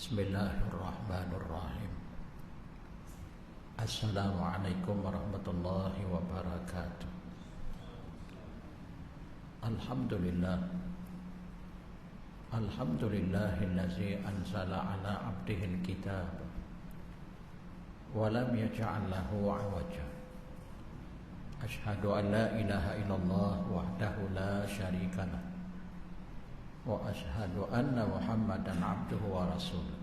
Bismillahirrahmanirrahim. Assalamualaikum warahmatullahi wabarakatuh. Alhamdulillah. Alhamdulillahillazi anzala ala abdihil kitab wa lam yaj'al lahu 'iwaja. Asyhadu an la ilaha illallah wahdahu la syarikalah. Wa ashhadu anna Muhammadan abduhu wa rasuluh.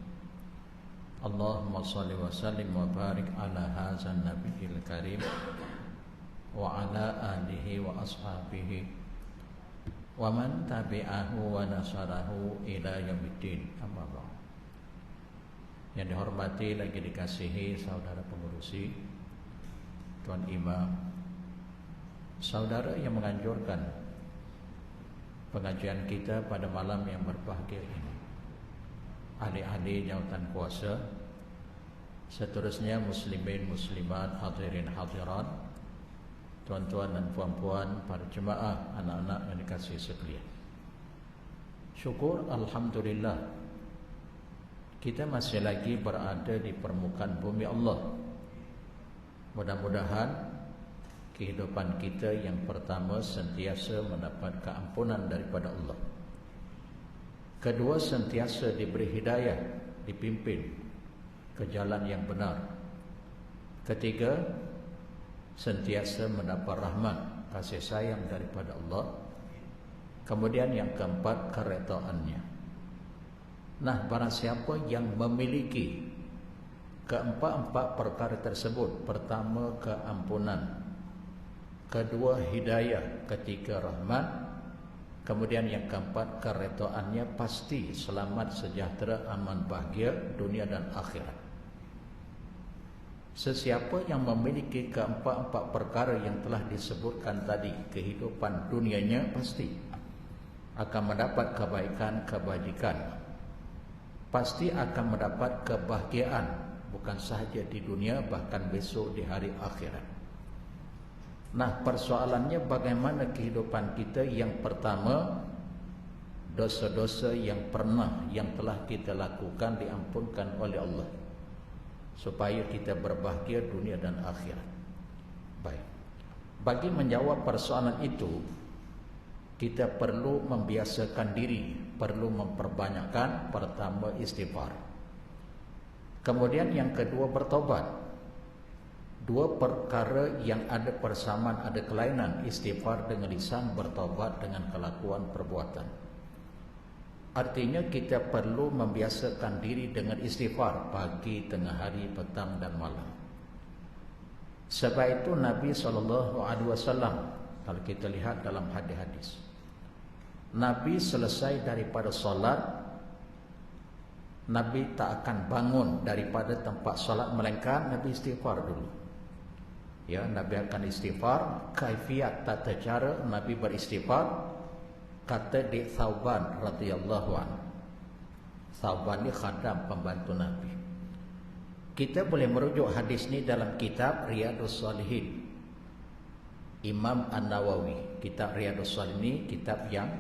Allahumma salli wa sallim wa barik ala hadzal nabiyil karim wa ala alihi wa ashabihi wa man tabi'ahu wa nasarahu ila yaumiddin. Amma ba'd. Yang dihormati lagi dikasihi saudara pengurusi, Tuan Imam, saudara yang menganjurkan pengajian kita pada malam yang berbahagia ini, ahli-ahli jawatan kuasa, seterusnya muslimin muslimat, hadirin hadirat, tuan-tuan dan puan-puan, para jemaah, anak-anak yang dikasihi sekalian. Syukur alhamdulillah kita masih lagi berada di permukaan bumi Allah. Mudah-mudahan kehidupan kita yang pertama sentiasa mendapat keampunan daripada Allah. Kedua, sentiasa diberi hidayah, dipimpin ke jalan yang benar. Ketiga, sentiasa mendapat rahmat, kasih sayang daripada Allah. Kemudian yang keempat, keredaannya. Nah, barang siapa yang memiliki keempat-empat perkara tersebut, pertama keampunan, kedua hidayah, ketiga rahmat, kemudian yang keempat keredaannya, pasti selamat, sejahtera, aman, bahagia dunia dan akhirat. Sesiapa yang memiliki keempat-empat perkara yang telah disebutkan tadi, kehidupan dunianya pasti akan mendapat kebaikan, kebajikan, pasti akan mendapat kebahagiaan, bukan sahaja di dunia, bahkan besok di hari akhirat. Nah, persoalannya bagaimana kehidupan kita yang pertama, dosa-dosa yang telah kita lakukan diampunkan oleh Allah, supaya kita berbahagia dunia dan akhirat. Baik. Bagi menjawab persoalan itu, kita perlu membiasakan diri, perlu memperbanyakkan, pertama istighfar. Kemudian yang kedua bertobat. Dua perkara yang ada persamaan, ada kelainan, istighfar dengan lisan, bertobat dengan kelakuan perbuatan. Artinya kita perlu membiasakan diri dengan istighfar pagi, tengah hari, petang dan malam. Sebab itu Nabi SAW, kalau kita lihat dalam hadis-hadis, Nabi selesai daripada solat, Nabi tak akan bangun daripada tempat solat melainkan Nabi istighfar dulu. Ya, Nabi akan istighfar. Kaifiat, tata cara Nabi beristighfar, kata di Thauban radhiyallahu anhu. Thauban ni khadam, pembantu Nabi. Kita boleh merujuk hadis ni dalam kitab Riyadhus Shalihin, Imam An-Nawawi. Kitab Riyadhus Shalihin ni kitab yang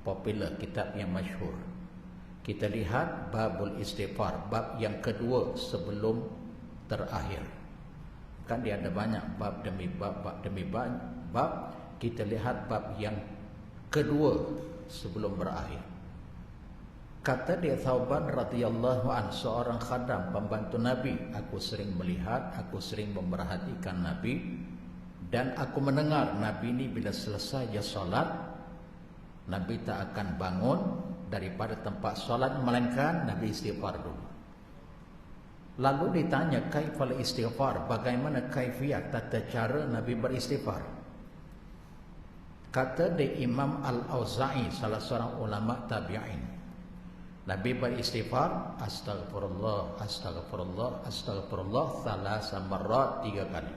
popular, kitab yang masyhur. Kita lihat babul istighfar, bab yang kedua sebelum terakhir. Kan dia ada banyak bab demi bab, bab demi bab. Kita lihat bab yang kedua sebelum berakhir. Kata dia Thauban radhiyallahu anhu, seorang khadam, pembantu Nabi, aku sering melihat, aku sering memerhatikan Nabi, dan aku mendengar Nabi ini bila selesai dia solat, Nabi tak akan bangun daripada tempat solat melainkan Nabi istighfar dulu. Lalu ditanya, kaifal istighfar, bagaimana kaifiat, tata cara Nabi beristighfar? Kata di Imam Al-Auza'i, salah seorang ulama tabi'in, Nabi beristighfar astaghfirullah, astaghfirullah, astaghfirullah thalatha marrat, 3 kali.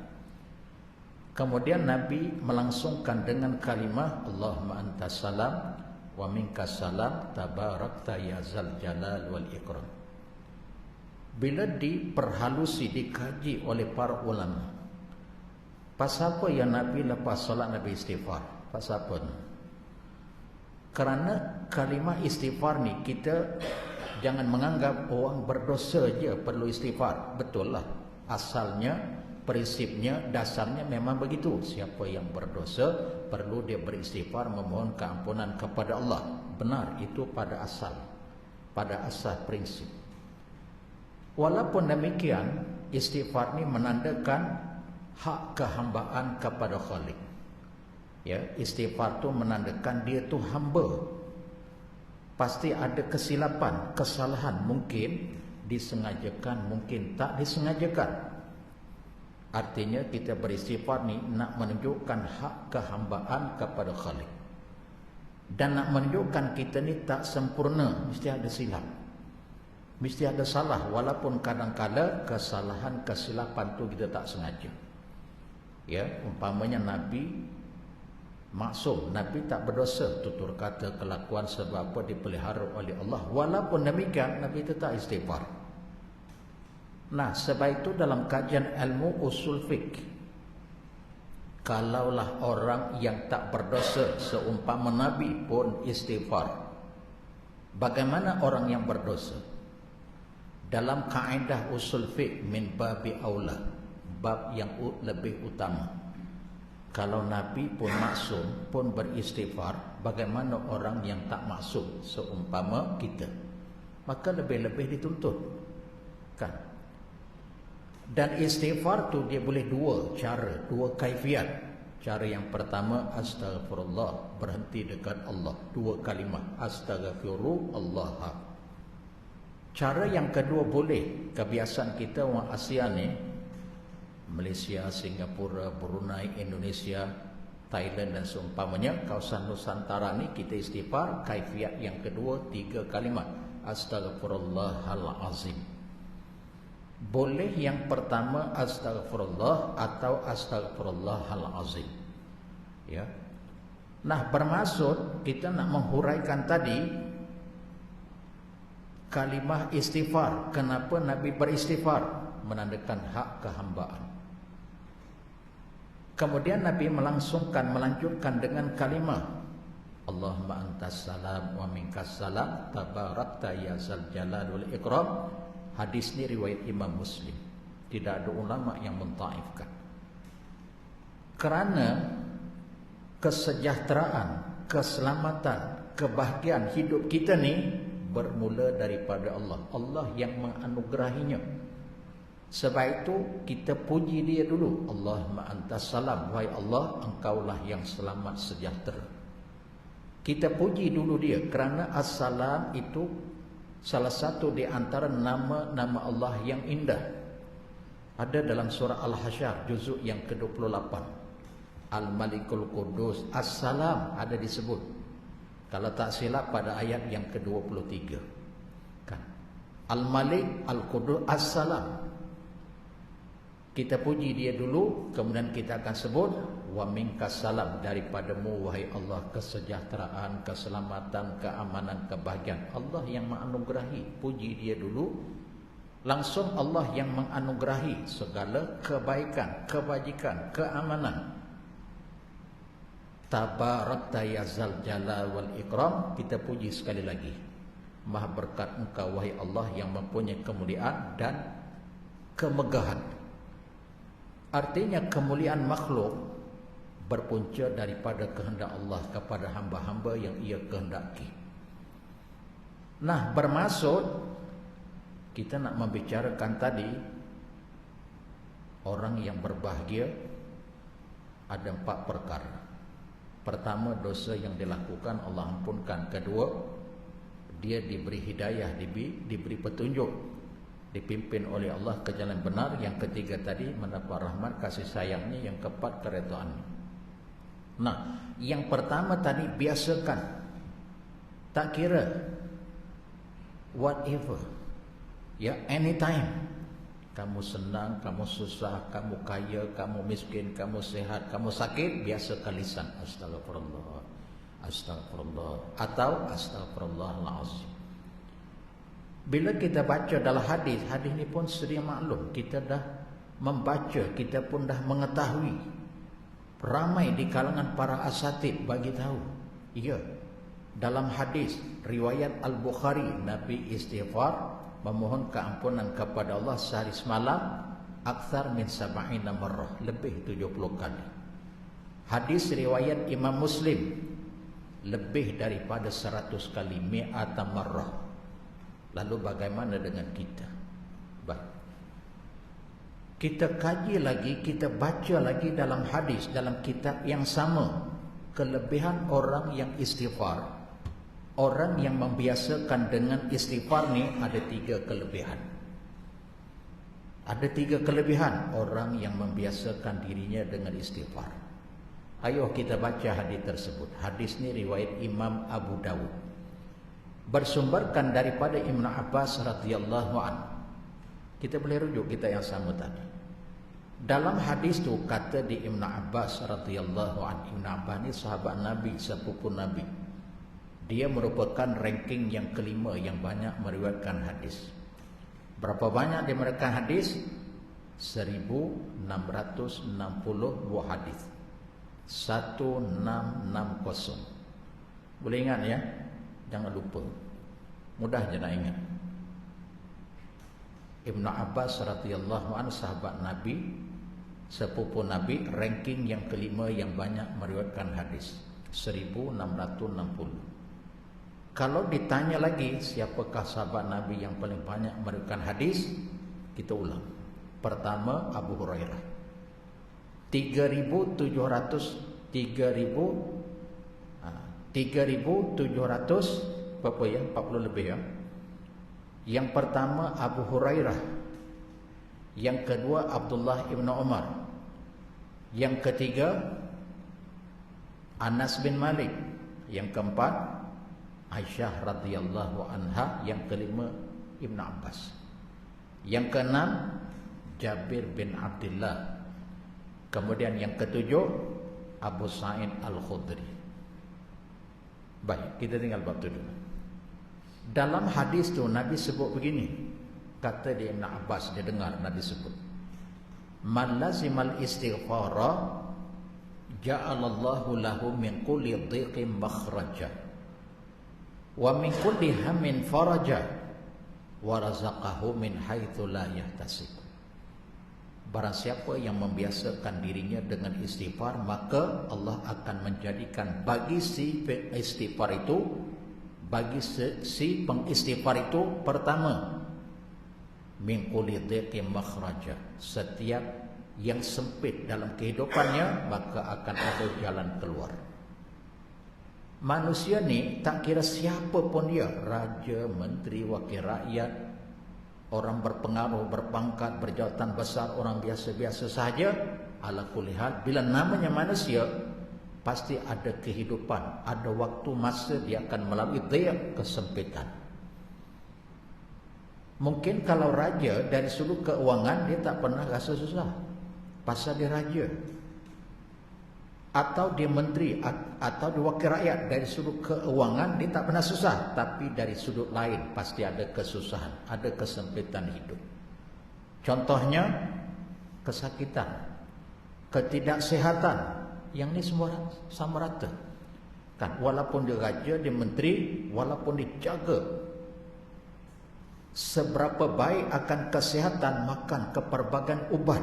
Kemudian Nabi melangsungkan dengan kalimah Allahumma antas salam wa minkas salam tabarakta ya zal jalal wal ikram. Bila diperhalusi, dikaji oleh para ulama, pasal apa yang Nabi lepas solat Nabi istighfar? Pasal apa? Kerana kalimah istighfar ni kita jangan menganggap orang berdosa je perlu istighfar. Betul lah, asalnya, prinsipnya, dasarnya memang begitu. Siapa yang berdosa perlu dia beristighfar, memohon keampunan kepada Allah. Benar, itu pada asal prinsip. Walaupun demikian, istighfar ni menandakan hak kehambaan kepada Khalik. Ya, istighfar tu menandakan dia tu hamba. Pasti ada kesilapan, kesalahan, mungkin disengajakan, mungkin tak disengajakan. Artinya kita beristighfar ni nak menunjukkan hak kehambaan kepada Khalik. Dan nak menunjukkan kita ni tak sempurna, mesti ada silap, mesti ada salah. Walaupun kadang-kadang kesalahan, kesilapan tu kita tak sengaja. Ya, umpamanya Nabi maksum, Nabi tak berdosa, tutur kata, kelakuan sebab apa dipelihara oleh Allah. Walaupun demikian, Nabi tetap istighfar. Nah, sebab itu dalam kajian ilmu usul fiqh, kalaulah orang yang tak berdosa seumpama Nabi pun istighfar, bagaimana orang yang berdosa? Dalam kaedah usul fiqh, min babi aula, bab yang lebih utama. Kalau Nabi pun maksum, pun beristighfar, bagaimana orang yang tak maksum seumpama kita? Maka lebih-lebih dituntut, kan? Dan istighfar tu dia boleh dua cara, dua kaifiat. Cara yang pertama, astaghfirullah, berhenti dekat Allah, dua kalimah, astaghfirullah. Cara yang kedua boleh, kebiasaan kita orang Asia ni, Malaysia, Singapura, Brunei, Indonesia, Thailand dan seumpamanya, kawasan Nusantara ni kita istighfar kaifiat yang kedua 3 kalimat, astaghfirullahalazim. Boleh yang pertama astaghfirullah atau astaghfirullahalazim. Ya. Nah, bermaksud kita nak menghuraikan tadi kalimah istighfar. Kenapa Nabi beristighfar? Menandakan hak kehambaan. Kemudian Nabi melanjutkan dengan kalimah Allahumma antas salam wa minkas salam tabarakta ya zal jalal wal ikram. Hadis ni riwayat Imam Muslim. Tidak ada ulama yang mentaifkan. Kerana kesejahteraan, keselamatan, kebahagiaan hidup kita ni bermula daripada Allah. Allah yang menganugerahinya. Sebab itu kita puji dia dulu. Allahumma antas salam, wahai Allah, engkaulah yang selamat sejahtera. Kita puji dulu dia kerana as-salam itu salah satu di antara nama-nama Allah yang indah. Ada dalam surah Al-Hasyr juzuk yang ke-28. Al-Malikul Qudus, as-salam ada disebut. Kalau tak silap pada ayat yang ke-23. Kan? Al-Malik, Al-Qudus, as-salam. Kita puji dia dulu, kemudian kita akan sebut wa minkas salam, daripadamu wahai Allah kesejahteraan, keselamatan, keamanan, kebahagiaan. Allah yang menganugerahi, puji dia dulu. Langsung Allah yang menganugerahi segala kebaikan, kebajikan, keamanan. Tabarakta ya zal jalal wal ikram. Kita puji sekali lagi, maha berkat engkau wahai Allah yang mempunyai kemuliaan dan kemegahan. Artinya kemuliaan makhluk berpunca daripada kehendak Allah kepada hamba-hamba yang ia kehendaki. Nah, bermaksud kita nak membicarakan tadi orang yang berbahagia ada 4 perkara. Pertama, dosa yang dilakukan Allah ampunkan. Kedua, dia diberi hidayah, diberi petunjuk, dipimpin oleh Allah ke jalan benar. Yang ketiga tadi, mendapat rahmat kasih sayangnya. Yang keempat, keredaannya. Nah, yang pertama tadi biasakan, tak kira whatever, ya, anytime. Kamu senang, kamu susah, kamu kaya, kamu miskin, kamu sehat, kamu sakit, biasakan lisan astagfirullah, astagfirullah, atau astagfirullahalazim. Bila kita baca dalam hadis ni pun sedia maklum, kita dah membaca, kita pun dah mengetahui. Ramai di kalangan para asatid bagi tahu, ya, Dalam hadis riwayat Al-Bukhari, Nabi istighfar memohon keampunan kepada Allah sehari semalam akthar min sab'ina marrah, lebih 70 kali. Hadis riwayat Imam Muslim, lebih daripada 100 kali, mi'ata marrah. Lalu bagaimana dengan kita? Baik, kita kaji lagi, kita baca lagi dalam hadis, dalam kitab yang sama, kelebihan orang yang istighfar. Orang yang membiasakan dengan istighfar ni ada 3 kelebihan. Ada 3 kelebihan orang yang membiasakan dirinya dengan istighfar. Ayo kita baca hadis tersebut. Hadis ni riwayat Imam Abu Dawud, bersumberkan daripada Ibn Abbas radhiyallahu anhu. Kita boleh rujuk kita yang sama tadi. Dalam hadis tu kata di Ibn Abbas radhiyallahu anhu, Ibn Abbas ni sahabat Nabi, sepupu Nabi. Dia merupakan ranking yang kelima yang banyak meriwayatkan hadis. Berapa banyak dia meriwayatkan hadis? 1660 buah hadis. 1660. Boleh ingat ya? Jangan lupa. Mudah je nak ingat. Ibn Abbas radhiyallahu anhu sahabat Nabi, sepupu Nabi, ranking yang kelima yang banyak meriwayatkan hadis. 1660. Kalau ditanya lagi siapakah sahabat Nabi yang paling banyak meriwayatkan hadis, kita ulang. Pertama Abu Hurairah, 3.700 berapa ya? 40 lebih ya. Yang pertama Abu Hurairah, yang kedua Abdullah ibn Umar, yang ketiga Anas bin Malik, yang keempat Aisyah radhiyallahu anha, yang kelima Ibn Abbas, yang keenam Jabir bin Abdullah, kemudian yang ketujuh Abu Sa'id Al-Khudri. Baik, kita tinggal bab tu dulu. Dalam hadis tu Nabi sebut begini, kata dia Ibn Abbas, dia dengar Nabi sebut, man lazimal istighfara ja'alallahu lahu min kulli dhiqin makhraja wa min kulli hammin faraja wa razaqahu min haitsu la yahtasib. Barang siapa yang membiasakan dirinya dengan istighfar, maka Allah akan menjadikan bagi si istighfar itu, bagi si pengistighfar itu, pertama min kulli dhiqin makhraja, setiap yang sempit dalam kehidupannya maka akan ada jalan keluar. Manusia ni tak kira siapa pun dia, raja, menteri, wakil rakyat, orang berpengaruh, berpangkat, berjawatan besar, orang biasa-biasa sahaja, ala kulli hal, bila namanya manusia, pasti ada kehidupan, ada waktu masa dia akan melalui dhiq, kesempitan. Mungkin kalau raja dari sudut keuangan dia tak pernah rasa susah, pasal dia raja. Atau dia menteri, atau dia wakil rakyat, dari sudut keuangan dia tak pernah susah, tapi dari sudut lain pasti ada kesusahan, ada kesempitan hidup. Contohnya kesakitan, ketidaksehatan, yang ni semua sama rata kan. Walaupun dia raja, dia menteri, walaupun dijaga seberapa baik akan kesehatan, makan keperbagan ubat,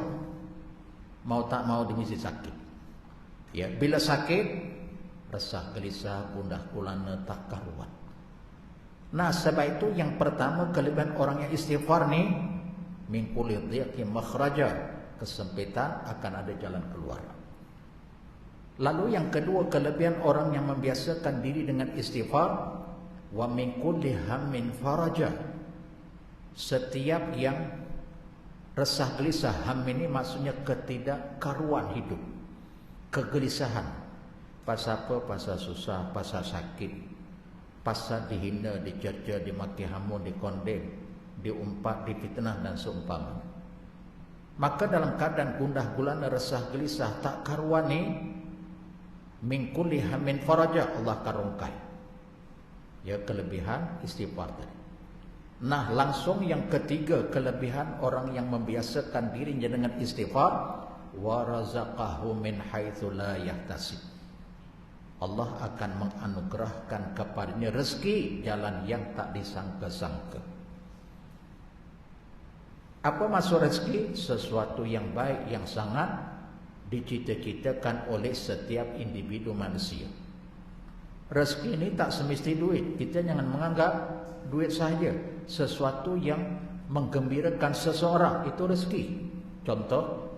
mau tak mau dia mesti sakit. Ya, bila sakit, resah, gelisah, gundah gulana, tak karuan. Nah, sebab itu yang pertama kelebihan orang yang istighfar ni, min kulli dhiqin makhraja, kesempitan akan ada jalan keluar. Lalu yang kedua kelebihan orang yang membiasakan diri dengan istighfar, wa min kulli hammin faraja, setiap yang resah gelisah, ham ini maksudnya ketidakkaruan hidup, kegelisahan. Pasal apa? Pasal susah, pasal sakit, pasal dihina, dicerca, dimaki hamun, dikondem, diumpat, difitnah dan seumpama. Maka dalam keadaan gundah gulana, resah gelisah, tak karuan ni, min kulli hammin faraja, Allah karungkai. Ya, kelebihan istighfar tadi. Nah, langsung yang ketiga kelebihan orang yang membiasakan dirinya dengan istighfar, wa razaqahu min haitsu la yahtasib. Allah akan menganugerahkan kepadanya rezeki jalan yang tak disangka-sangka. Apa maksud rezeki? Sesuatu yang baik yang sangat dicita-citakan oleh setiap individu manusia. Rezeki ini tak semesti duit. Kita jangan menganggap duit sahaja. Sesuatu yang menggembirakan seseorang itu rezeki. Contoh,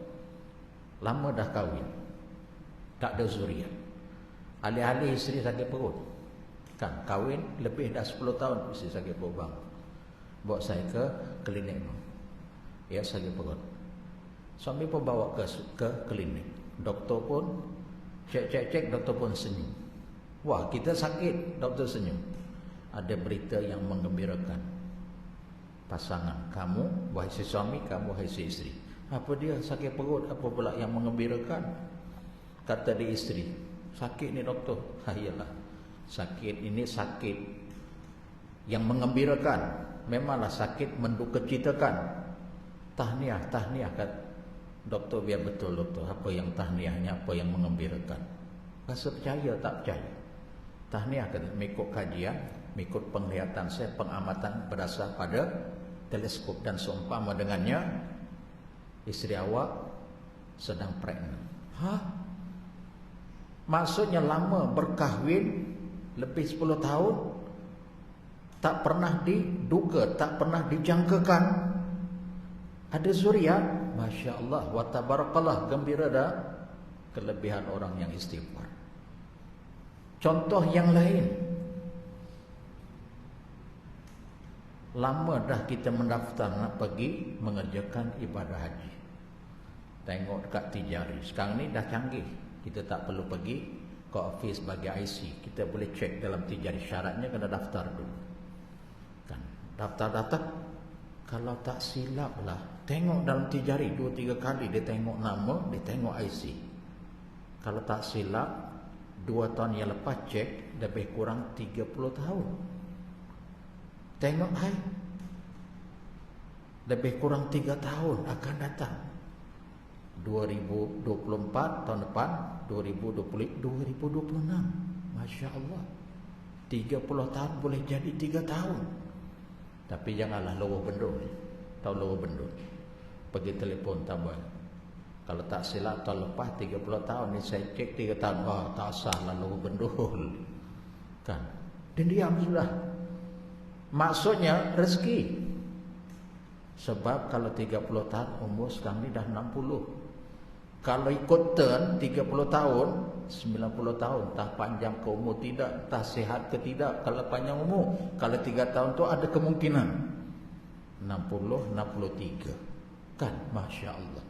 lama dah kahwin, tak ada zuriat, alih-alih isteri sakit perut. Kan kahwin lebih dah 10 tahun isteri sakit perut, bang, bawa saya ke klinik. Ya, sakit perut. Suami pun bawa ke klinik. Doktor pun cek, doktor pun senyum. Wah, kita sakit, doktor senyum. Ada berita yang menggembirakan. Pasangan kamu, wahai si suami, kamu wahai si isteri. Apa dia sakit perut, apa pula yang mengembirakan? Kata di isteri, sakit ni doktor. Iyalah, sakit ini sakit yang mengembirakan. Memanglah sakit mendukacitakan. Tahniah, kata doktor. Biar betul doktor, apa yang tahniahnya, apa yang mengembirakan. Rasa percaya tak percaya? Tahniah kata, mengikut kajian, mengikut penglihatan saya, pengamatan berdasar pada teleskop dan seumpama dengannya, isteri awak sedang pregnant. Hah? Maksudnya lama berkahwin, lebih 10 tahun, tak pernah diduga, tak pernah dijangkakan ada zuriat. Masya Allah, wa tabarakallah, gembira dah. Kelebihan orang yang istighfar. Contoh yang lain, lama dah kita mendaftar nak pergi mengerjakan ibadah haji. Tengok dekat Tijari, sekarang ni dah canggih. Kita tak perlu pergi ke office bagi IC. Kita boleh cek dalam Tijari. Syaratnya kena daftar dulu. Kan, daftar. Kalau tak silap lah, tengok dalam Tijari 2-3 kali. Dia tengok nama, dia tengok IC. Kalau tak silap, 2 tahun yang lepas cek, lebih kurang 30 tahun. Tengok hai, lebih kurang 3 tahun akan datang. 2024 tahun depan, 2026. Masya Allah, 30 tahun boleh jadi 3 tahun. Tapi janganlah lowah bendul. Tahu lowah bendul? Pergi telefon tambah. Kalau tak silap tahun lepas 30 tahun ni saya cek 3 tahun. Oh, tak sah lah lowah bendul. Kan? Dan diam sudah. Maksudnya rezeki. Sebab kalau 30 tahun umur sekarang ni dah 60. Kalau ikut turn 30 tahun, 90 tahun, entah panjang ke umur tidak, entah sihat ke tidak. Kalau panjang umur, kalau 3 tahun tu ada kemungkinan 60, 63. Kan, Masya Allah.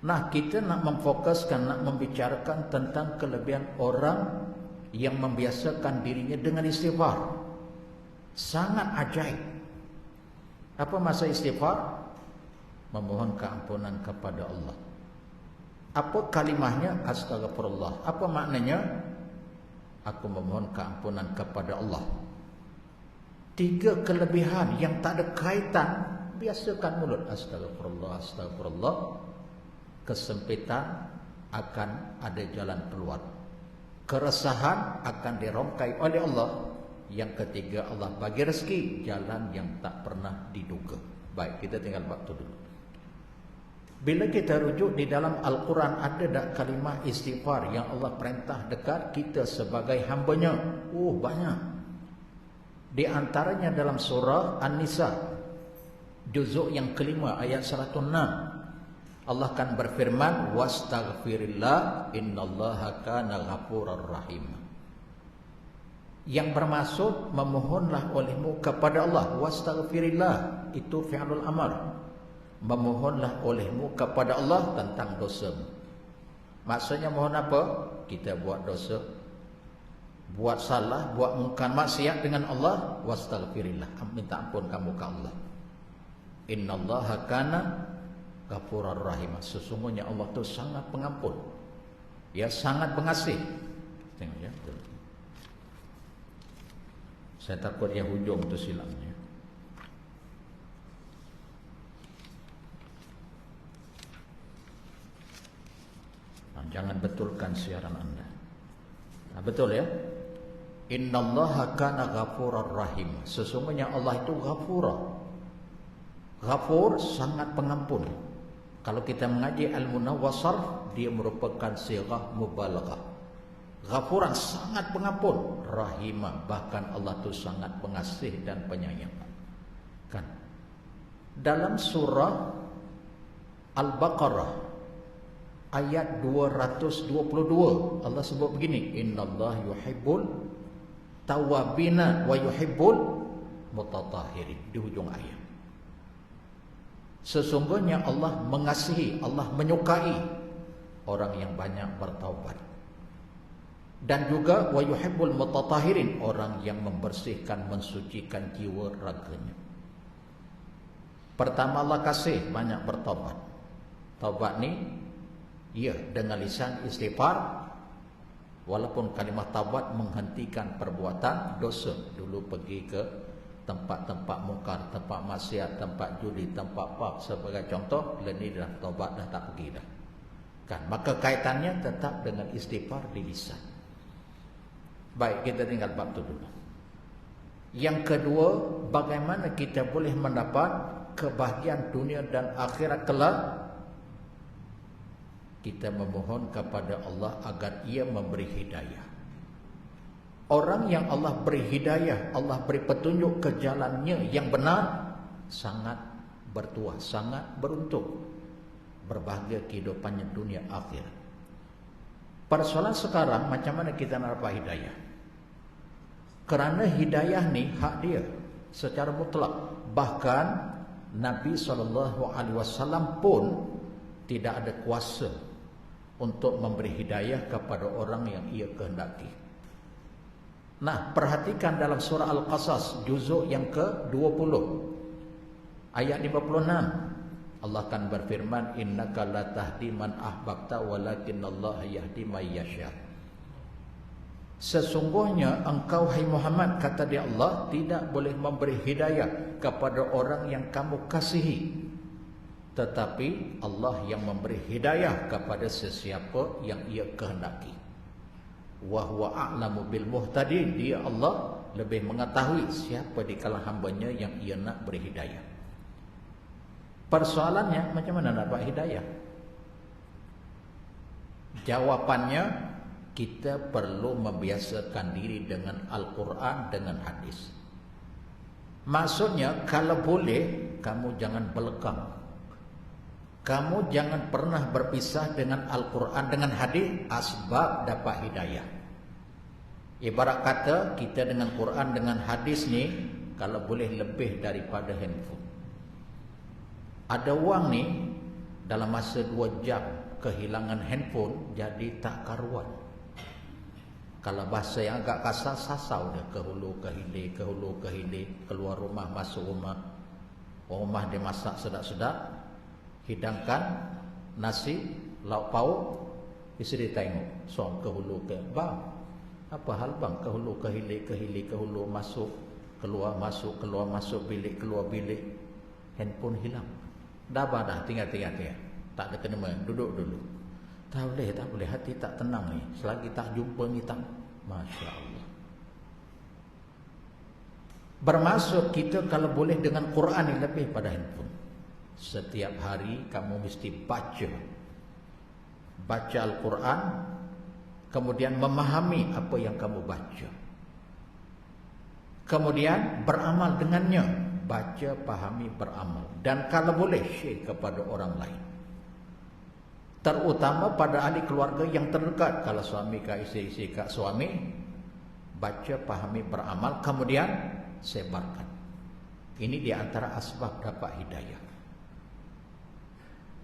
Nah, kita nak memfokuskan, nak membicarakan tentang kelebihan orang yang membiasakan dirinya dengan istighfar. Sangat ajaib. Apa maksud istighfar? Memohon keampunan kepada Allah. Apa kalimahnya? Astagfirullah. Apa maknanya? Aku memohon keampunan kepada Allah. 3 kelebihan yang tak ada kaitan. Biasakan mulut. Astagfirullah, astagfirullah. Kesempitan akan ada jalan keluar. Keresahan akan dirongkai oleh Allah. Yang ketiga, Allah bagi rezeki, jalan yang tak pernah diduga. Baik, kita tinggal waktu dulu. Bila kita rujuk di dalam Al-Quran, ada tak kalimah istighfar yang Allah perintah dekat kita sebagai hambanya? Oh, banyak. Di antaranya dalam surah An-Nisa, juzuk yang kelima ayat 106. Allah akan berfirman, wastaghfirillah innallaha kana ghafurar rahim. Yang bermaksud memohonlah olehmu kepada Allah. Wastaghfirillah itu fi'lul amar. Memohonlah olehmu kepada Allah tentang dosa. Maksudnya mohon apa? Kita buat dosa, buat salah, buat mungkar maksiat dengan Allah. Wastaghfirillah, minta ampun kamu ke Allah. Innallaha kana ghafurar rahim. Sesungguhnya Allah itu sangat pengampun. Ya, sangat pengasih. Tengok ya. Saya takut yang hujung tu silapnya. Jangan betulkan siaran anda. Betul ya? Innallaha kana ghafurar rahim. Sesungguhnya Allah itu ghafura. Ghafur sangat pengampun. Kalau kita mengaji Al-Munawwasar, dia merupakan sighah mubalaghah. Ghafuran sangat pengampun, rahimah, bahkan Allah itu sangat pengasih dan penyayang. Kan? Dalam surah Al-Baqarah ayat 222 Allah sebut begini, innallaha yuhibbul tawwabina wa yuhibbul mutatahhirin, di hujung ayat. Sesungguhnya Allah mengasihi, Allah menyukai orang yang banyak bertaubat. Dan juga wa yuhibbul mutatahhirin, orang yang membersihkan, mensucikan jiwa raganya. Pertama Allah kasih banyak bertaubat. Taubat ni ya dengan lisan istighfar, walaupun kalimat taubat menghentikan perbuatan dosa. Dulu pergi ke tempat-tempat mungkar, tempat maksiat, tempat judi, tempat pub sebagai contoh, leni dah taubat, dah tak pergi dah. Kan, maka kaitannya tetap dengan istighfar di lisan. Baik, kita tinggal bab itu dulu. Yang kedua, bagaimana kita boleh mendapat kebahagiaan dunia dan akhirat kelak? Kita memohon kepada Allah agar Ia memberi hidayah. Orang yang Allah beri hidayah, Allah beri petunjuk ke jalannya yang benar, sangat bertuah, sangat beruntung, berbahagia kehidupannya dunia akhirat. Persoalan sekarang, macam mana kita nak dapat hidayah? Kerana hidayah ni hak dia secara mutlak. Bahkan Nabi SAW pun tidak ada kuasa untuk memberi hidayah kepada orang yang ia kehendaki. Nah, perhatikan dalam surah Al-Qasas juzuk yang ke-20 ayat 56. Allah akan berfirman, innaka la tahdi man ahbabta walakinnallaha yahdi may yasha. Sesungguhnya engkau hai Muhammad, kata dia Allah, tidak boleh memberi hidayah kepada orang yang kamu kasihi, tetapi Allah yang memberi hidayah kepada sesiapa yang ia kehendaki. Wa huwa a'lamu bil muhtadin, dia Allah lebih mengetahui siapa di kalangan hambanya yang ia nak beri hidayah. Persoalannya, macam mana nak dapat hidayah? Jawapannya, kita perlu membiasakan diri dengan Al-Quran, dengan hadis. Maksudnya, kalau boleh, kamu jangan belakang. Kamu jangan pernah berpisah dengan Al-Quran, dengan hadis, asbab dapat hidayah. Ibarat kata, kita dengan Quran, dengan hadis ni, kalau boleh lebih daripada handphone. Ada orang ni, dalam masa 2 jam, kehilangan handphone, jadi tak karuan. Kalau bahasa yang agak kasar, sasau dia, ke hulu ke hilir, ke hulu ke hilir, keluar rumah, masuk rumah. Rumah dia masak sedap-sedap, hidangkan nasi, lauk pauk, isteri tengok, so ke hulu ke, bang, apa hal bang, ke hulu ke hilir, ke hulu, masuk, keluar masuk bilik, keluar bilik, handphone hilang. Dah tinggal. Tak ada kena duduk dulu. Tak boleh, hati tak tenang ni. Selagi tak jumpa ni tak, Masya Allah. Bermaksud kita kalau boleh dengan Quran ni lebih pada handphone. Setiap hari kamu mesti baca Al-Quran, kemudian memahami apa yang kamu baca, kemudian beramal dengannya. Baca, pahami, beramal. Dan kalau boleh share kepada orang lain, terutama pada ahli keluarga yang terdekat. Kalau suami ke isteri, ke suami, baca, pahami, beramal, kemudian sebarkan. Ini di antara asbab dapat hidayah.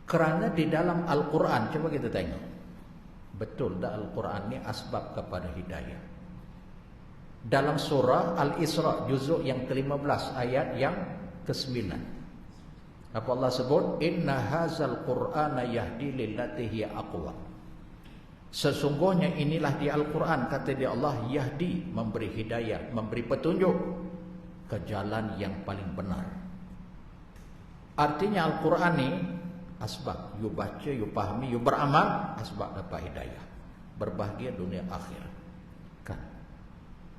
Kerana di dalam Al-Quran, coba kita tengok, betul dah Al-Quran ni asbab kepada hidayah. Dalam surah Al-Isra juzuk yang ke-15 ayat yang ke-9, apa Allah sebut? Inna hazal Qur'ana yahdi lillati hiya aqwa. Sesungguhnya inilah di Al-Quran, kata dia Allah, yahdi, memberi hidayah, memberi petunjuk ke jalan yang paling benar. Artinya Al-Quran ni asbab, you baca, you pahami, you beramal, asbab dapat hidayah, berbahagia dunia akhirat.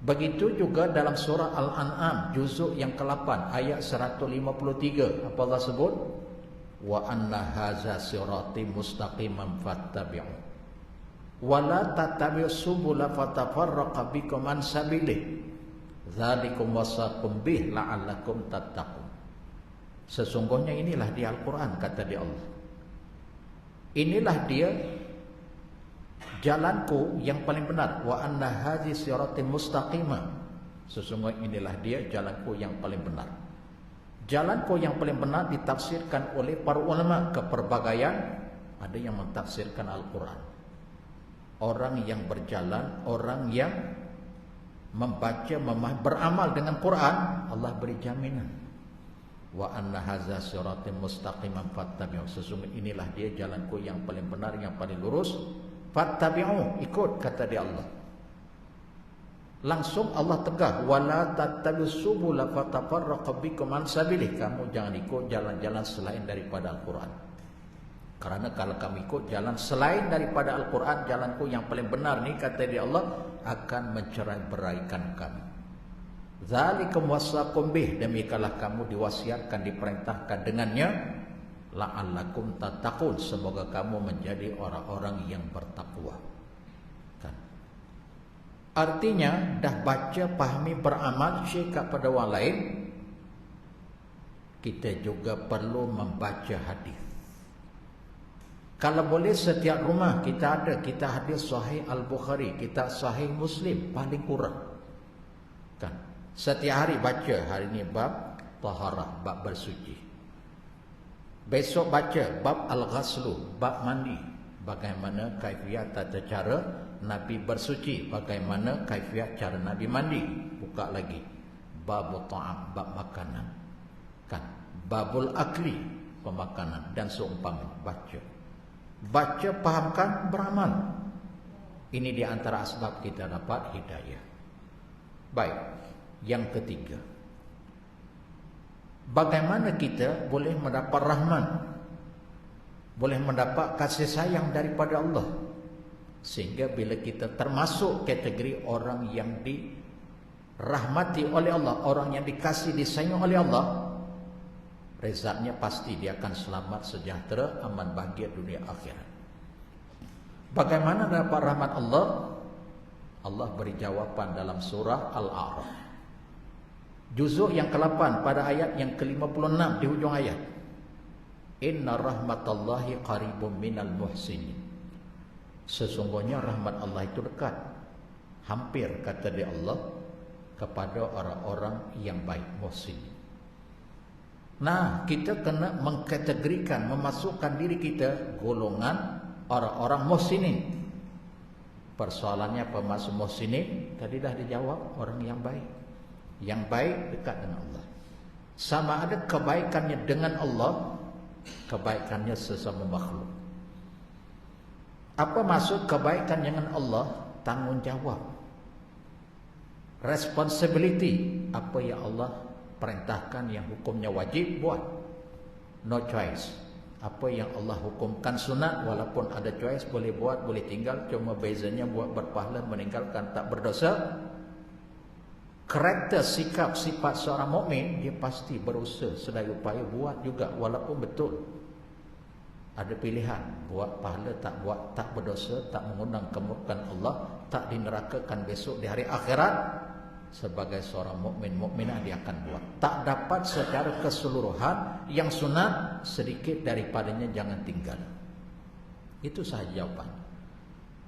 Begitu juga dalam surah Al-An'am juzuk yang ke-8 ayat 153, apa Allah sebut? Wa anna hadza sirati mustaqiman fattabi'u wa la tattabi'us subula fatafarraqa bikum an sabilihi dzalikum wasaqum bih la'allakum tattaqun. Sesungguhnya inilah dia Al-Quran, kata dia Allah. Inilah dia jalanku yang paling benar. Wa anna hadzi siratim mustaqimah. Sesungguhnya inilah dia jalanku yang paling benar. Jalanku yang paling benar ditafsirkan oleh para ulama keperbagaian. Ada yang mentafsirkan Al-Quran. Orang yang berjalan, orang yang membaca, beramal dengan Quran, Allah beri jaminan. Wa anna hadza siratim mustaqiman fattabi'u. Sesungguhnya inilah dia jalanku yang paling benar, yang paling lurus. Fattabi'u, ikut, kata dia Allah. Langsung Allah tegah, wala tattabi'us subula fatafarraqa bikum an sabilihi. Kamu jangan ikut jalan-jalan selain daripada Al-Quran. Karena kalau kamu ikut jalan selain daripada Al-Quran, jalanku yang paling benar ni, kata dia Allah, akan mencerai-beraikan kamu. Dzalikum wasaqum bih, demikianlah kamu diwasiatkan, diperintahkan dengannya, la'allakum tattaqun, semoga kamu menjadi orang-orang yang bertakwa. Kan? Artinya dah baca, pahami, beramal, syekh kepada orang lain, kita juga perlu membaca hadis. Kalau boleh setiap rumah kita ada, kita hadis Sahih Al-Bukhari, kita Sahih Muslim paling kurang. Kan? Setiap hari baca, hari ini bab taharah, bab bersuci. Besok baca bab al-ghaslu, bab mandi, bagaimana kaifiat tata cara Nabi bersuci, bagaimana kaifiat cara Nabi mandi. Buka lagi bab ta'am, bab makanan. Kan? Babul akli, pemakanan dan seumpama. Baca, pahamkan, beramal. Ini di antara asbab kita dapat hidayah. Baik, yang ketiga, bagaimana kita boleh mendapat rahmat, boleh mendapat kasih sayang daripada Allah, sehingga bila kita termasuk kategori orang yang dirahmati oleh Allah, orang yang dikasih, disayang oleh Allah, rezatnya pasti dia akan selamat, sejahtera, aman, bahagia dunia akhirat. Bagaimana dapat rahmat Allah? Allah beri jawapan dalam surah Al-A'raf, juzuk yang ke-8 pada ayat yang ke-56 di hujung ayat. Inna rahmatallahi qaribum minal muhsinin. Sesungguhnya rahmat Allah itu dekat, hampir, kata dia Allah, kepada orang-orang yang baik, muhsinin. Nah, kita kena mengkategorikan, memasukkan diri kita golongan orang-orang muhsinin. Persoalannya pemasuk muhsinin tadi dah dijawab, orang yang baik. Yang baik dekat dengan Allah. Sama ada kebaikannya dengan Allah, kebaikannya sesama makhluk. Apa maksud kebaikan dengan Allah? Tanggungjawab, responsibility. Apa yang Allah perintahkan yang hukumnya wajib, buat. No choice. Apa yang Allah hukumkan sunat, walaupun ada choice, boleh buat, boleh tinggal. Cuma bezanya buat berpahala, meninggalkan tak berdosa. Karakter, sikap, sifat seorang mukmin, dia pasti berusaha sedaya upaya buat juga, walaupun betul ada pilihan, buat pahala, tak buat, tak berdosa, tak mengundang kemurkaan Allah, tak dinerakakan besok di hari akhirat. Sebagai seorang mukmin, mukminah, dia akan buat. Tak dapat secara keseluruhan, yang sunat sedikit daripadanya jangan tinggal. Itu sahaja jawapan.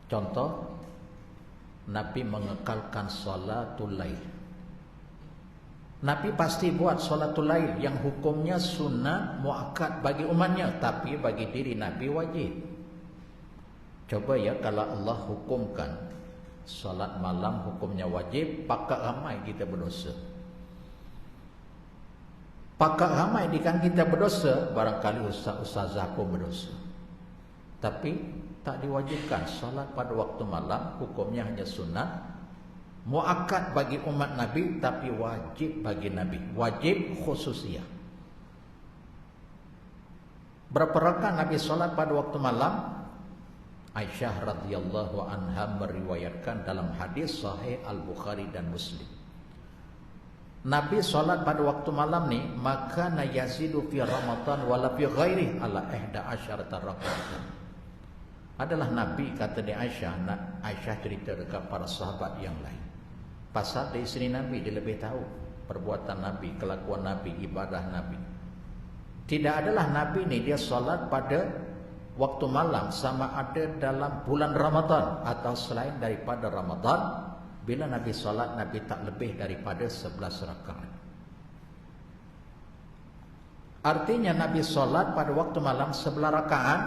Contoh, Nabi mengekalkan salatul lail. Nabi pasti buat salatul lail yang hukumnya sunat muakkad bagi umatnya, tapi bagi diri Nabi wajib. Coba ya, kalau Allah hukumkan salat malam hukumnya wajib, pakak ramai kita berdosa. Pakak ramai di kan kita berdosa, barangkali ustaz-ustazah pun berdosa. Tapi tak diwajibkan salat pada waktu malam, hukumnya hanya sunat muakkad bagi umat Nabi, tapi wajib bagi Nabi, wajib khususiyah. Berapa rakaat Nabi salat pada waktu malam? Aisyah radhiyallahu anha meriwayatkan dalam hadis sahih Al-Bukhari dan Muslim. Nabi solat pada waktu malam ni, maka yazidu fi Ramadan wala fi ghairi ala 11 rakaat. Adalah Nabi, kata dia Aisyah, Aisyah cerita dekat para sahabat yang lain. Pasal dia isteri Nabi, dia lebih tahu perbuatan Nabi, kelakuan Nabi, ibadah Nabi. Tidak adalah Nabi ni dia solat pada waktu malam sama ada dalam bulan Ramadan atau selain daripada Ramadan. Bila Nabi solat, Nabi tak lebih daripada 11 rakaat. Artinya Nabi solat pada waktu malam 11 rakaat.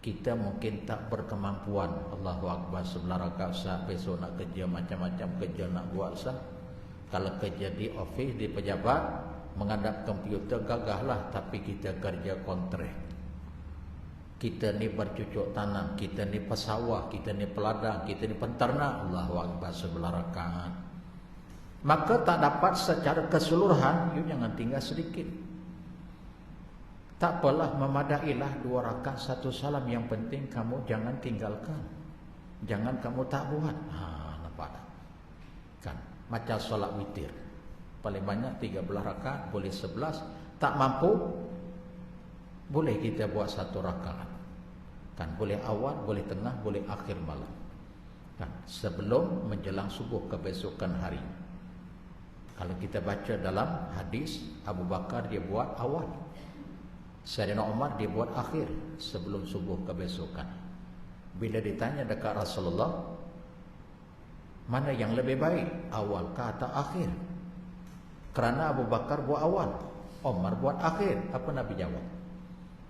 Kita mungkin tak berkemampuan. Allahu Akbar, 11 rakaat sah. Besok nak kerja, macam-macam kerja nak buat sah. Kalau kerja di office, di pejabat, menghadap komputer gagahlah. Tapi kita kerja kontrak. Kita ni bercucuk tanam, kita ni pesawah, kita ni peladang, kita ni penternak. Allahu Akbar, 11 rakaat. Maka tak dapat secara keseluruhan, you jangan tinggal sedikit. Tak apalah, memadailah 2 rakaat 1 salam. Yang penting kamu jangan tinggalkan. Jangan kamu tak buat. Nampak tak? Kan? Macam solat witir. Paling banyak 13 rakaat, boleh 11. Tak mampu, boleh kita buat 1 rakaat. Kan, boleh awal, boleh tengah, boleh akhir malam. Kan, sebelum menjelang subuh kebesokan hari. Kalau kita baca dalam hadis, Abu Bakar dia buat awal, Sayyidina Umar dia buat akhir, sebelum subuh kebesokan. Bila ditanya dekat Rasulullah, mana yang lebih baik, awal ke atau akhir? Kerana Abu Bakar buat awal, Umar buat akhir. Apa Nabi jawab?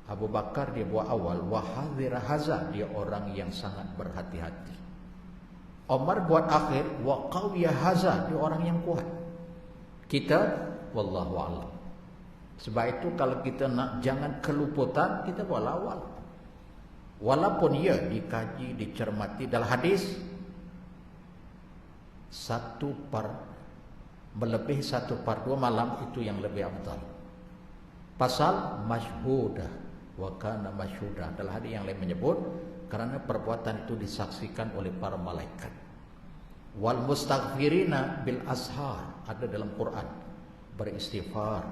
Abu Bakar dia buat awal, wahadzira haza, dia orang yang sangat berhati-hati. Umar buat akhir, wa qawiya haza, dia orang yang kuat. Kita wallahu a'lam. Sebab itu kalau kita nak jangan keluputan, kita buat awal. Walaupun ia dikaji, dicermati dalam hadis, melebih 1/2 malam itu yang lebih afdal. Pasal masyhudah wa kana masyhuda, dalam hadis yang lain menyebut kerana perbuatan itu disaksikan oleh para malaikat. Wal mustaghfirina bil ashar, ada dalam Quran, beristighfar,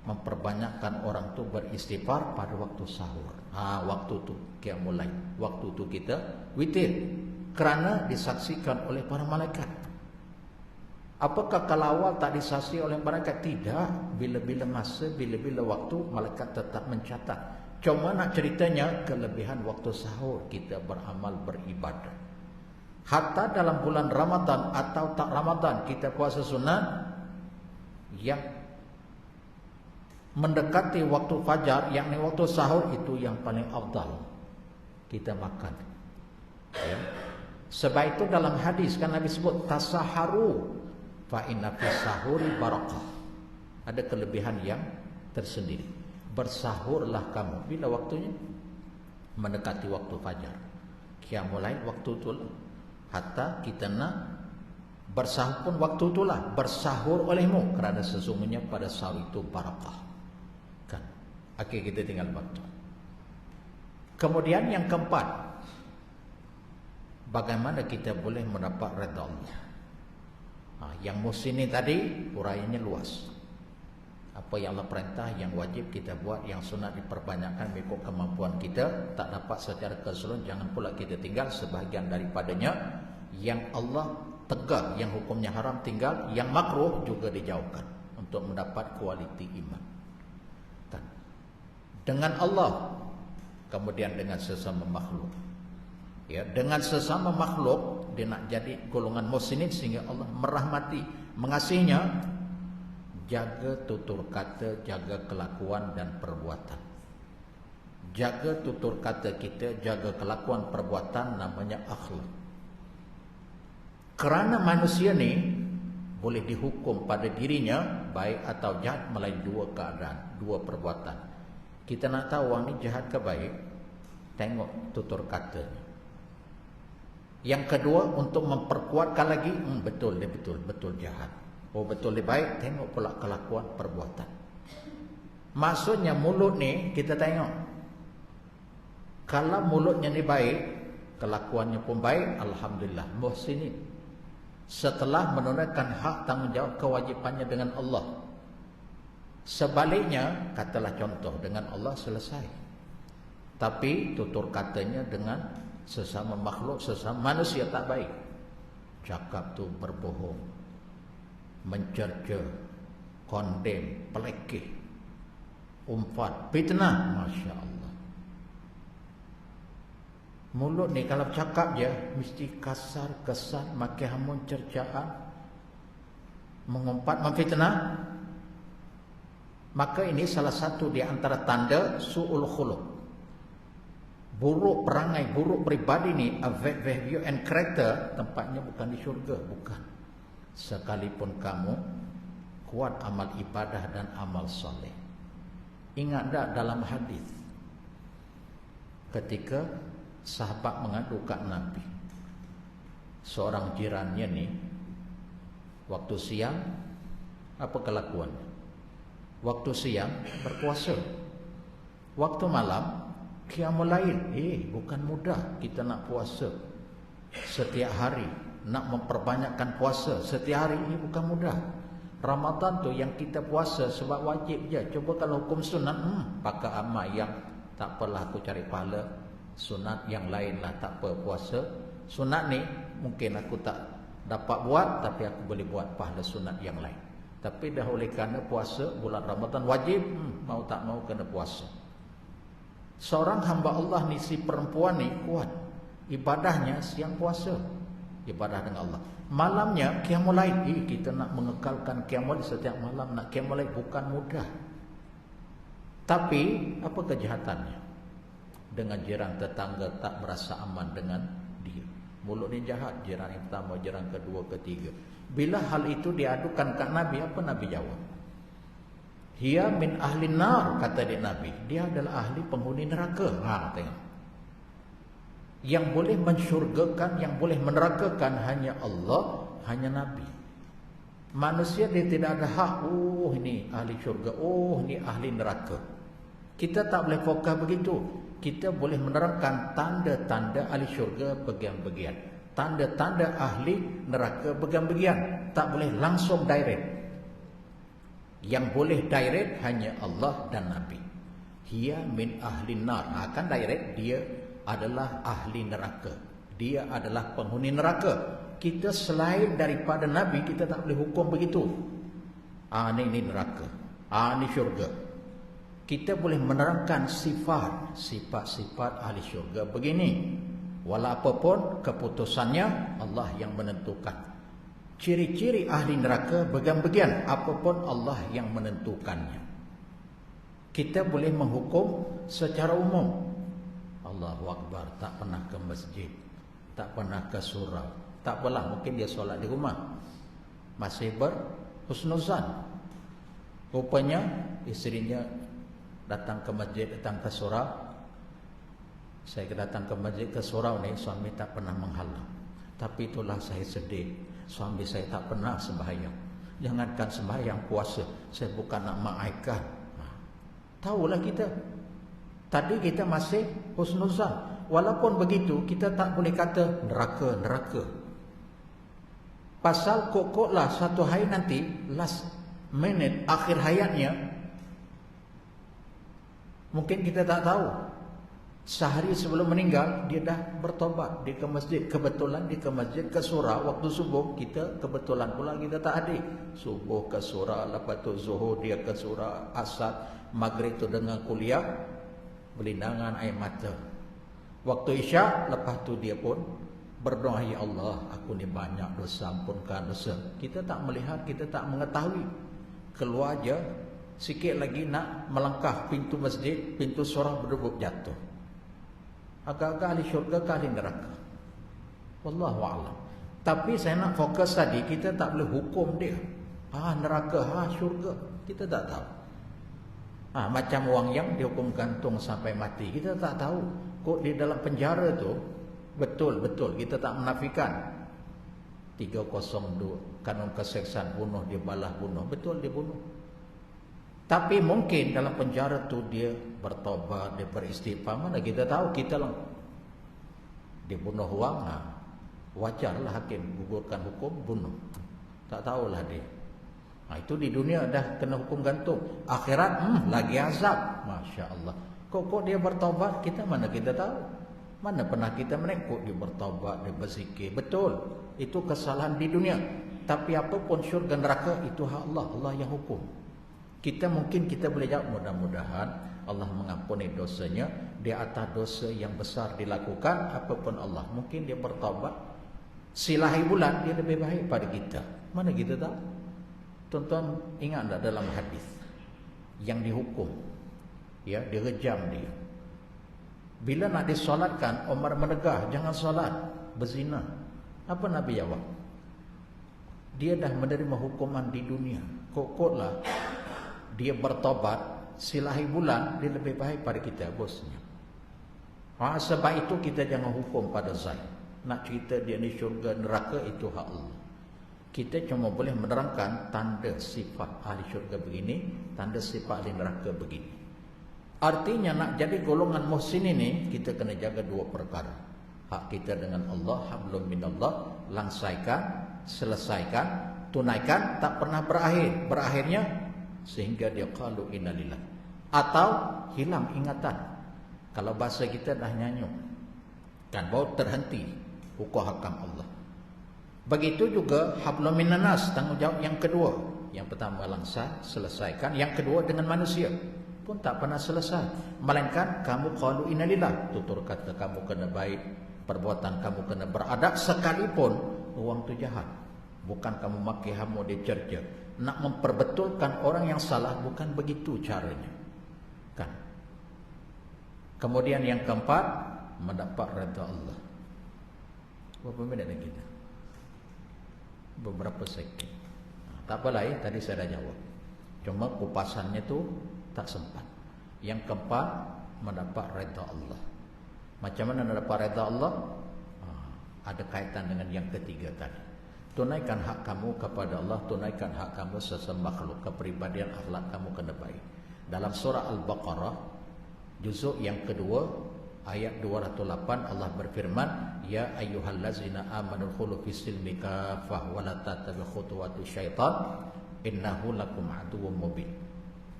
memperbanyakkan orang tu beristighfar pada waktu sahur. Waktu tu qiyamul lail, waktu tu kita witir, kerana disaksikan oleh para malaikat. Apakah kalau awal tak disaksi oleh malaikat? Tidak. Bila-bila masa, bila-bila waktu, malaikat tetap mencatat. Cuma nak ceritanya, kelebihan waktu sahur kita beramal beribadah. Hatta dalam bulan Ramadan atau tak Ramadan, kita puasa sunat yang mendekati waktu fajar, yakni waktu sahur, itu yang paling afdal kita makan. Ya. Sebab itu dalam hadis kan Nabi sebut tasaharu fa inna fis sahuri barakah. Ada kelebihan yang tersendiri. Bersahurlah kamu bila waktunya mendekati waktu fajar. Qiyamul lail waktu itulah. Hatta kita nak bersahur pun waktu itulah. Bersahur olehmu, kerana sesungguhnya pada sahur itu barakah. Kan? Okey, kita tinggal waktu. Kemudian yang keempat, bagaimana kita boleh mendapat redha Allah. Yang musim ini tadi uraiannya luas. Apa yang Allah perintah, yang wajib kita buat, yang sunat diperbanyakkan mengikut kemampuan kita. Tak dapat secara keseluruhan, jangan pula kita tinggal sebahagian daripadanya. Yang Allah tegak, yang hukumnya haram tinggal, yang makruh juga dijauhkan, untuk mendapat kualiti iman. Kan? Dengan Allah, kemudian dengan sesama makhluk. Ya, dengan sesama makhluk, dia nak jadi golongan muslimin sehingga Allah merahmati, mengasihinya. Jaga tutur kata, jaga kelakuan dan perbuatan. Jaga tutur kata kita, jaga kelakuan perbuatan, namanya akhlak. Kerana manusia ni boleh dihukum pada dirinya baik atau jahat melalui 2 keadaan, 2 perbuatan. Kita nak tahu orang ni jahat ke baik, tengok tutur katanya. Yang kedua, untuk memperkuatkan lagi, betul dia betul jahat. Betul dia baik, tengok pula kelakuan perbuatan. Maksudnya mulut ni kita tengok. Kalau mulutnya ni baik, kelakuannya pun baik, alhamdulillah, muhsinin. Setelah menunaikan hak tanggungjawab kewajipannya dengan Allah. Sebaliknya, katalah contoh, dengan Allah selesai. Tapi tutur katanya dengan sesama makhluk, sesama manusia tak baik. Cakap tu berbohong, mencerca, kondem, pelekeh, umpat, fitnah, Masya Allah. Mulut ni kalau cakap je mesti kasar, kesan, makin hamun, cercaan, mengumpat, memfitnah. Maka ini salah satu di antara tanda su'ul khuluq. Buruk perangai, buruk peribadi ni, behavior and character, tempatnya bukan di syurga, bukan. Sekalipun kamu kuat amal ibadah dan amal soleh. Ingat tak dalam hadis ketika sahabat mengadu kat Nabi, seorang jirannya ni waktu siang apa kelakuannya? Waktu siang berpuasa, waktu malam qiyamul lail. Bukan mudah kita nak puasa setiap hari, nak memperbanyakkan puasa setiap hari, ini bukan mudah. Ramadan tu yang kita puasa sebab wajib je. Cuba kalau hukum sunat, pakai amal yang tak apalah aku cari pahala, sunat yang lain lah, tak apa puasa. Sunat ni mungkin aku tak dapat buat, tapi aku boleh buat pahala sunat yang lain. Tapi dah oleh kerana puasa bulan Ramadan wajib, mau tak mau kena puasa. Seorang hamba Allah ni, si perempuan ni kuat, ibadahnya siang puasa, ibadah dengan Allah. Malamnya qiyamul lail. Kita nak mengekalkan qiyamul lail setiap malam, nak qiyamul lail bukan mudah. Tapi apa kejahatannya? Dengan jiran tetangga tak merasa aman dengan dia. Mulut ni jahat, jiran yang pertama, jiran kedua, ketiga. Bila hal itu diadukan kat Nabi, apa Nabi jawab? Hiya min ahli nar, kata dia Nabi. Dia adalah ahli penghuni neraka. Tengok. Yang boleh mensyurgakan, yang boleh menerakakan hanya Allah, hanya Nabi. Manusia dia tidak ada hak, ini ahli syurga, ini ahli neraka. Kita tak boleh fokus begitu. Kita boleh menerangkan tanda-tanda ahli syurga bagian-bagian, tanda-tanda ahli neraka bagian-bagian. Tak boleh langsung direct. Yang boleh direct hanya Allah dan Nabi. Hiya min ahli nar. Kan direct, dia adalah ahli neraka, dia adalah penghuni neraka. Kita selain daripada Nabi, kita tak boleh hukum begitu. Ini neraka, ini syurga. Kita boleh menerangkan sifat-sifat ahli syurga begini. Walaupun keputusannya Allah yang menentukan. Ciri-ciri ahli neraka bagian-bagian, apapun Allah yang menentukannya. Kita boleh menghukum secara umum. Allahu Akbar, tak pernah ke masjid, tak pernah ke surau, tak apalah, mungkin dia solat di rumah, masih berhusnuzan. Rupanya isterinya datang ke masjid, datang ke surau. Saya datang ke masjid, ke surau ni, suami tak pernah menghalang. Tapi itulah saya sedih, suami saya tak pernah sembahyang. Jangankan sembahyang, puasa, saya bukan nak ma'aikan. Tahulah kita, tadi kita masih husnuzan. Walaupun begitu, kita tak boleh kata neraka. Pasal kokoklah satu hari nanti, last minute, akhir hayatnya, mungkin kita tak tahu. Sehari sebelum meninggal, dia dah bertobat, dia ke masjid. Kebetulan dia ke masjid, ke surau waktu subuh. Kita kebetulan pula kita tak hadir. Subuh ke surau, lepas tu zuhur dia ke surau, asar, maghrib tu dengan kuliah, berlindangan air mata. Waktu isyak, lepas tu dia pun berdoa, ya Allah, aku ni banyak dosa, ampunkan dosa. Kita tak melihat, kita tak mengetahui. Keluar je, sikit lagi nak melangkah pintu masjid, pintu surau berdebuk jatuh. Agak-agak ahli syurga ke ahli neraka, wallahu a'lam. Tapi saya nak fokus tadi, kita tak boleh hukum dia neraka, syurga, kita tak tahu. Macam orang yang dihukum gantung sampai mati, kita tak tahu. Kok di dalam penjara tu, betul-betul kita tak menafikan. 302 kanun keseksaan, bunuh, dia balas bunuh, betul dia bunuh. Tapi mungkin dalam penjara tu dia bertobat, dia beristighfar, mana kita tahu, kita lah dia bunuh orang, wajarlah hakim gugurkan hukum bunuh. Tak tahulah dia. Itu di dunia dah kena hukum gantung. Akhirat lagi azab. Masya Allah. Kok dia bertobat, kita mana kita tahu. Mana pernah kita menengok dia bertobat, dia berzikir. Betul, itu kesalahan di dunia. Tapi apapun syurga neraka, itu hak Allah. Allah yang hukum. Kita mungkin kita boleh jawab, mudah-mudahan Allah mengampuni dosanya. Di atas dosa yang besar dilakukan, apapun Allah. Mungkin dia bertobat, silahi bulan dia lebih baik pada kita. Mana kita tahu. Tuan-tuan ingat tak dalam hadis yang dihukum, ya, direjam dia. Bila nak disolatkan, Umar menegah, jangan solat, berzina. Apa Nabi jawab? Dia dah menerima hukuman di dunia. Kok-koklah dia bertobat, silahi bulan, dia lebih baik pada kita, bosnya. Sebab itu kita jangan hukum pada zalim. Nak cerita dia ni syurga neraka, itu hak Allah. Kita cuma boleh menerangkan tanda sifat ahli syurga begini, tanda sifat ahli neraka begini. Artinya nak jadi golongan muhsin ini, kita kena jaga dua perkara. Hak kita dengan Allah, hablum minallah, langsaikan, selesaikan, tunaikan, tak pernah berakhir. Berakhirnya sehingga dia qalu innalillah, atau hilang ingatan. Kalau bahasa kita dah nyanyuk, kan baru terhenti hukum hakam Allah. Begitu juga hablum minannas, tanggungjawab yang kedua. Yang pertama langsai, selesaikan. Yang kedua dengan manusia pun tak pernah selesai, melainkan kamu qalu innalillah, tutur kata kamu kena baik, perbuatan kamu kena beradab, sekalipun orang tu jahat. Bukan kamu maki hamu dia cerca. Nak memperbetulkan orang yang salah, bukan begitu caranya, kan? Kemudian yang keempat, mendapat redha Allah. Berapa minit lagi kita? Beberapa second. Tak apalah ya, tadi saya dah jawab. Cuma kupasannya tu tak sempat. Yang keempat, mendapat redha Allah. Macam mana mendapat redha Allah? Ada kaitan dengan yang ketiga tadi. Tunaikan hak kamu kepada Allah, tunaikan hak kamu sesama makhluk, kepribadian akhlak kamu kena baik. Dalam surah Al-Baqarah, juzuk yang kedua, ayat 208, Allah berfirman, ya ayyuhallazina amanu khulu fis-silmi kafah wa la tattabi'u khutuwati syaitan innahu lakum aduwwum mubin.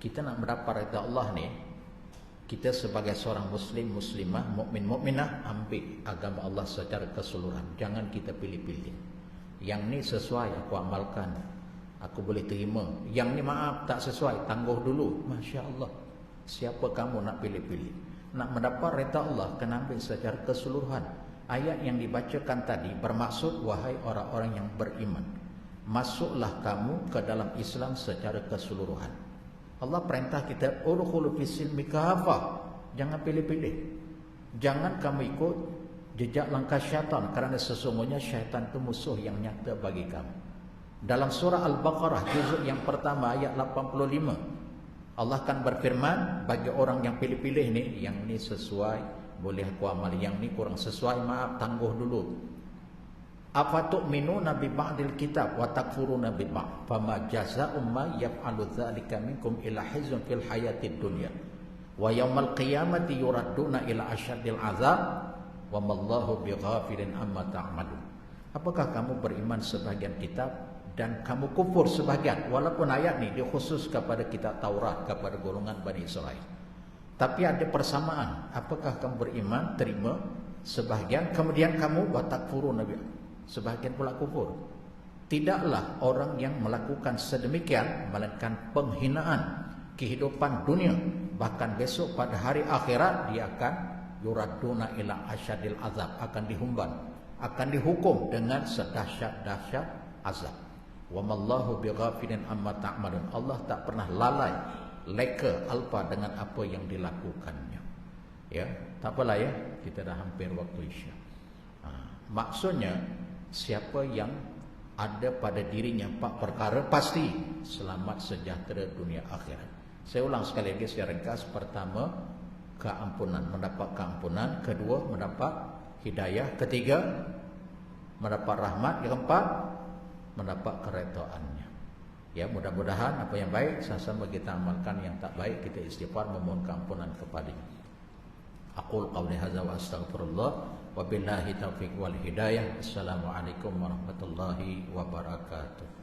Kita nak mendapat redha Allah ni, kita sebagai seorang muslim, muslimah, mukmin, mukminah, ambil agama Allah secara keseluruhan. Jangan kita pilih-pilih. Yang ni sesuai aku amalkan, aku boleh terima. Yang ni maaf tak sesuai, tangguh dulu. Masya Allah. Siapa kamu nak pilih-pilih? Nak mendapat redha Allah, kena ambil secara keseluruhan. Ayat yang dibacakan tadi bermaksud, wahai orang-orang yang beriman, masuklah kamu ke dalam Islam secara keseluruhan. Allah perintah kita, udkhulu fis-silmi kafah. Jangan pilih-pilih. Jangan kamu ikut jejak langkah syaitan, kerana sesungguhnya syaitan itu musuh yang nyata bagi kamu. Dalam surah Al-Baqarah juzuk yang pertama ayat 85, Allah akan berfirman bagi orang yang pilih-pilih ni, yang ni sesuai boleh aku amal, yang ni kurang sesuai, maaf, tangguh dulu. Afatu'minuna bi ba'dil kitab wa takfuruna bi ba'd fama jazaa'u ma yaf'alu dzalika minkum illa khizyun fil hayatid dunya wa yaumal qiyamati yuradduna ila asyaddil azab wa mallahu bighafilin amma ta'malun. Apakah kamu beriman sebahagian kitab dan kamu kufur sebahagian? Walaupun ayat ni dia khusus kepada kitab Taurat, kepada golongan Bani Israel, tapi ada persamaan. Apakah kamu beriman, terima sebahagian, kemudian kamu watakfurun nabi, sebahagian pula kufur? Tidaklah orang yang melakukan sedemikian melainkan penghinaan kehidupan dunia, bahkan besok pada hari akhirat dia akan yuraduna ila asyadil azab, akan dihumban, akan dihukum dengan sedahsyat-dahsyat azab. Wa mallahu bighafilin amma ta'malun. Allah tak pernah lalai, leka, alpa dengan apa yang dilakukannya. Ya, tak apalah ya, kita dah hampir waktu Isya. Maksudnya siapa yang ada pada dirinya empat perkara, pasti selamat sejahtera dunia akhirat. Saya ulang sekali lagi secara ringkas. Pertama, keampunan, mendapat keampunan. Kedua, mendapat hidayah. Ketiga, mendapat rahmat. Yang keempat, mendapat keredaannya. Ya, mudah-mudahan apa yang baik sama-sama kita amalkan, yang tak baik kita istighfar memohon keampunan kepada-Nya. Aqul qawli hadza wa astaghfirullah wa billahi taufiq wal hidayah. Assalamualaikum warahmatullahi wabarakatuh.